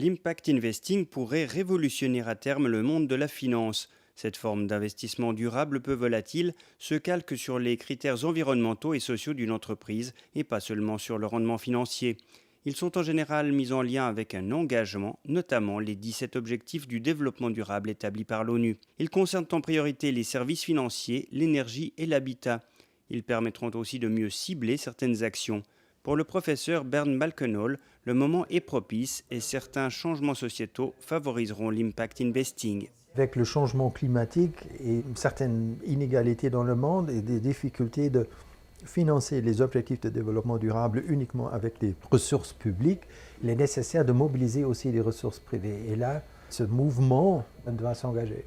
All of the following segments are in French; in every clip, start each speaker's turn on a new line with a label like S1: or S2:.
S1: L'impact investing pourrait révolutionner à terme le monde de la finance. Cette forme d'investissement durable peu volatile se calque sur les critères environnementaux et sociaux d'une entreprise et pas seulement sur le rendement financier. Ils sont en général mis en lien avec un engagement, notamment les 17 objectifs du développement durable établis par l'ONU. Ils concernent en priorité les services financiers, l'énergie et l'habitat. Ils permettront aussi de mieux cibler certaines actions. Pour le professeur Bernd Malkenhol, le moment est propice et certains changements sociétaux favoriseront l'impact investing.
S2: Avec le changement climatique et une certaine inégalité dans le monde et des difficultés de financer les objectifs de développement durable uniquement avec les ressources publiques, il est nécessaire de mobiliser aussi les ressources privées. Et là, ce mouvement doit s'engager.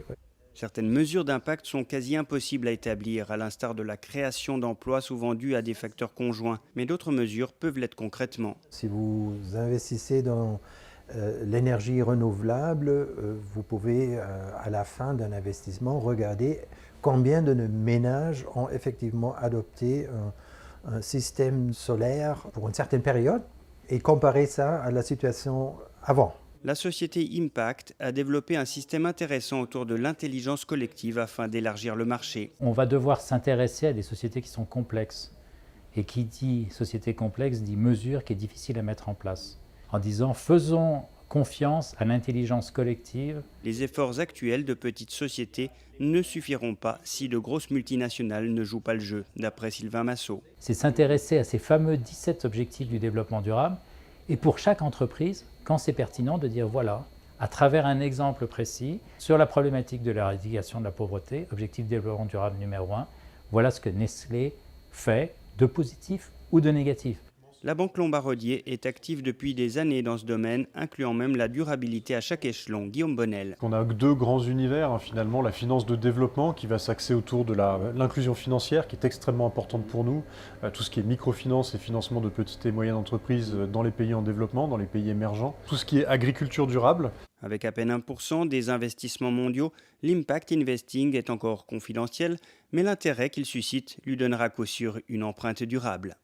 S1: Certaines mesures d'impact sont quasi impossibles à établir, à l'instar de la création d'emplois souvent dus à des facteurs conjoints, mais d'autres mesures peuvent l'être concrètement.
S2: Si vous investissez dans l'énergie renouvelable, vous pouvez, à la fin d'un investissement, regarder combien de ménages ont effectivement adopté un système solaire pour une certaine période et comparer ça à la situation avant.
S1: La société Impact a développé un système intéressant autour de l'intelligence collective afin d'élargir le marché.
S3: On va devoir s'intéresser à des sociétés qui sont complexes. Et qui dit société complexe dit mesure qui est difficile à mettre en place. En disant faisons confiance à l'intelligence collective.
S1: Les efforts actuels de petites sociétés ne suffiront pas si de grosses multinationales ne jouent pas le jeu, d'après Sylvain Massot.
S3: C'est s'intéresser à ces fameux 17 objectifs du développement durable et pour chaque entreprise, quand c'est pertinent, de dire voilà, à travers un exemple précis sur la problématique de l'éradication de la pauvreté, objectif de développement durable numéro 1, voilà ce que Nestlé fait de positif ou de négatif.
S1: La Banque Lombardier est active depuis des années dans ce domaine, incluant même la durabilité à chaque échelon. Guillaume Bonnel.
S4: On a deux grands univers, finalement, la finance de développement qui va s'axer autour de l'inclusion financière qui est extrêmement importante pour nous, tout ce qui est microfinance et financement de petites et moyennes entreprises dans les pays en développement, dans les pays émergents, tout ce qui est agriculture durable.
S1: Avec à peine 1% des investissements mondiaux, l'impact investing est encore confidentiel, mais l'intérêt qu'il suscite lui donnera à coup sûr une empreinte durable.